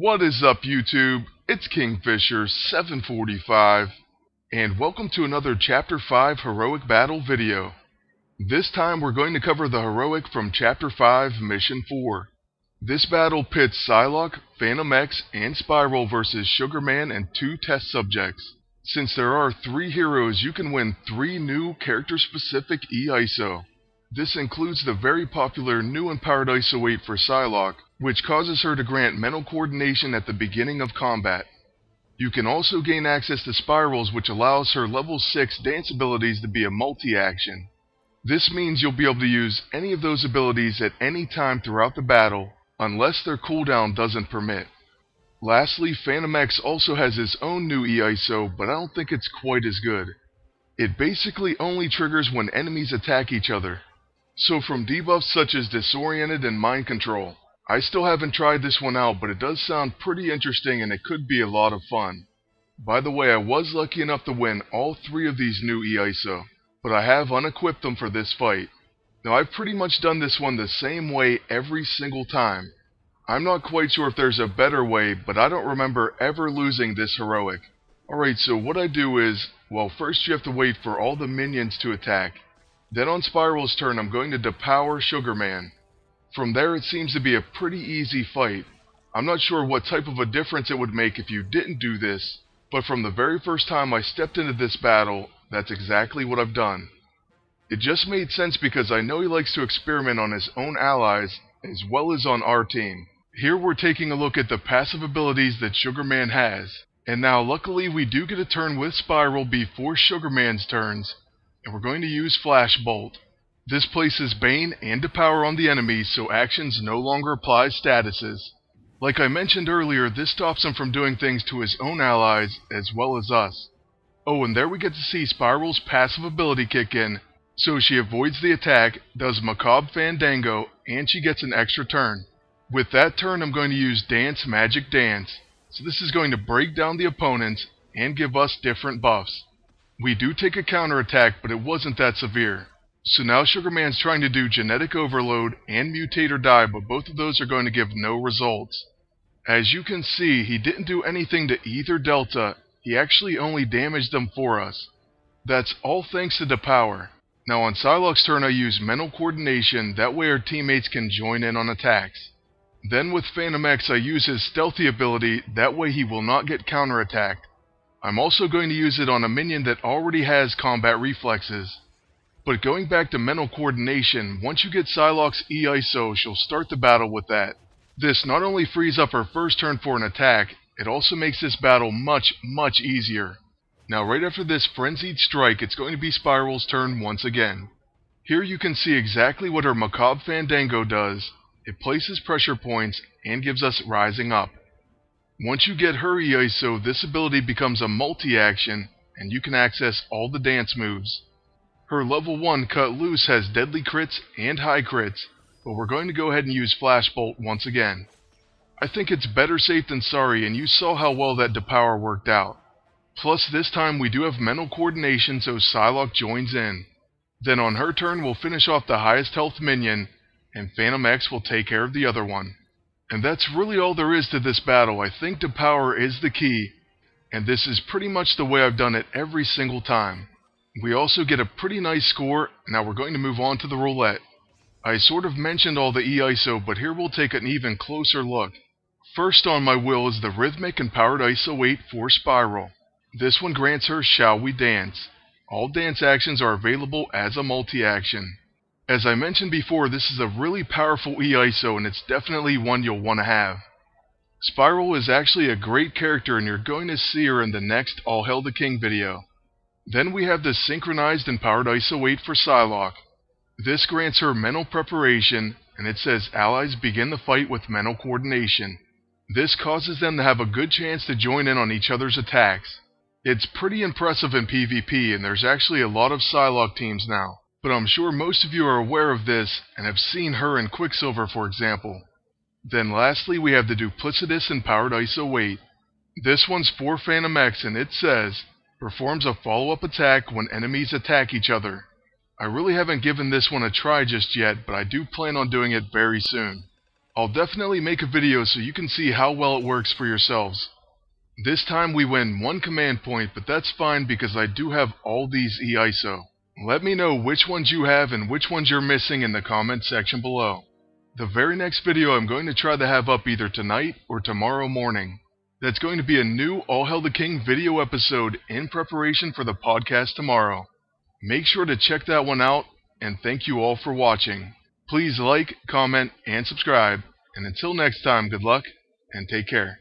What is up, YouTube? It's Kingfisher745, and welcome to another Chapter 5 Heroic Battle video. This time we're going to cover the heroic from Chapter 5, Mission 4. This battle pits Psylocke, Fantomex, and Spiral versus Sugar Man and 2 test subjects. Since there are 3 heroes, you can win 3 new character-specific E-ISO. This includes the very popular new empowered ISO weight for Psylocke, which causes her to grant mental coordination at the beginning of combat. You can also gain access to Spirals, which allows her level 6 dance abilities to be a multi-action. This means you'll be able to use any of those abilities at any time throughout the battle, unless their cooldown doesn't permit. Lastly, Fantomex also has his own new E-ISO, but I don't think it's quite as good. It basically only triggers when enemies attack each other. So from debuffs such as Disoriented and Mind Control, I still haven't tried this one out, but it does sound pretty interesting and it could be a lot of fun. By the way, I was lucky enough to win all 3 of these new E-ISO, but I have unequipped them for this fight. Now I've pretty much done this one the same way every single time. I'm not quite sure if there's a better way, but I don't remember ever losing this heroic. Alright, so what I do is, well, first you have to wait for all the minions to attack. Then on Spiral's turn, I'm going to depower Sugar Man. From there, it seems to be a pretty easy fight. I'm not sure what type of a difference it would make if you didn't do this, but from the very first time I stepped into this battle, that's exactly what I've done. It just made sense because I know he likes to experiment on his own allies, as well as on our team. Here we're taking a look at the passive abilities that Sugar Man has. And now, luckily, we do get a turn with Spiral before Sugar Man's turns, and we're going to use Flash Bolt. This places Bane and Depower on the enemy, so actions no longer apply statuses. Like I mentioned earlier, this stops him from doing things to his own allies, as well as us. Oh, and there we get to see Spiral's passive ability kick in, so she avoids the attack, does Macabre Fandango, and she gets an extra turn. With that turn, I'm going to use Dance Magic Dance, so this is going to break down the opponents and give us different buffs. We do take a counterattack, but it wasn't that severe. So now Sugar Man's trying to do Genetic Overload and Mutate or Die, but both of those are going to give no results. As you can see, he didn't do anything to either Delta, he actually only damaged them for us. That's all thanks to Depower. Now on Psylocke's turn I use Mental Coordination, that way our teammates can join in on attacks. Then with Fantomex I use his Stealthy ability, that way he will not get counterattacked. I'm also going to use it on a minion that already has combat reflexes. But going back to mental coordination, once you get Psylocke's E-ISO, she'll start the battle with that. This not only frees up her first turn for an attack, it also makes this battle much easier. Now right after this Frenzied Strike, it's going to be Spiral's turn once again. Here you can see exactly what her Macabre Fandango does. It places pressure points and gives us Rising Up. Once you get her E-ISO, this ability becomes a multi-action, and you can access all the dance moves. Her level 1 Cut Loose has deadly crits and high crits, but we're going to go ahead and use Flash Bolt once again. I think it's better safe than sorry, and you saw how well that Depower worked out. Plus this time we do have mental coordination, so Psylocke joins in. Then on her turn we'll finish off the highest health minion, and Fantomex will take care of the other one. And that's really all there is to this battle. I think Depower is the key, and this is pretty much the way I've done it every single time. We also get a pretty nice score. Now we're going to move on to the roulette. I sort of mentioned all the E-ISO, but here we'll take an even closer look. First on my wheel is the Rhythmic Empowered ISO weight for Spiral. This one grants her Shall We Dance. All dance actions are available as a multi-action. As I mentioned before, this is a really powerful E-ISO, and it's definitely one you'll want to have. Spiral is actually a great character, and you're going to see her in the next All Hail the King video. Then we have the Synchronized Empowered ISO weight for Psylocke. This grants her Mental Preparation, and it says allies begin the fight with Mental Coordination. This causes them to have a good chance to join in on each other's attacks. It's pretty impressive in PvP, and there's actually a lot of Psylocke teams now. But I'm sure most of you are aware of this, and have seen her in Quicksilver for example. Then lastly we have the Duplicitous Empowered ISO weight. This one's for Fantomex, and it says, performs a follow-up attack when enemies attack each other. I really haven't given this one a try just yet, but I do plan on doing it very soon. I'll definitely make a video so you can see how well it works for yourselves. This time we win 1 command point, but that's fine because I do have all these EISO. Let me know which ones you have and which ones you're missing in the comment section below. The very next video I'm going to try to have up either tonight or tomorrow morning. That's going to be a new All Hail the King video episode in preparation for the podcast tomorrow. Make sure to check that one out, and thank you all for watching. Please like, comment, and subscribe, and until next time, good luck, and take care.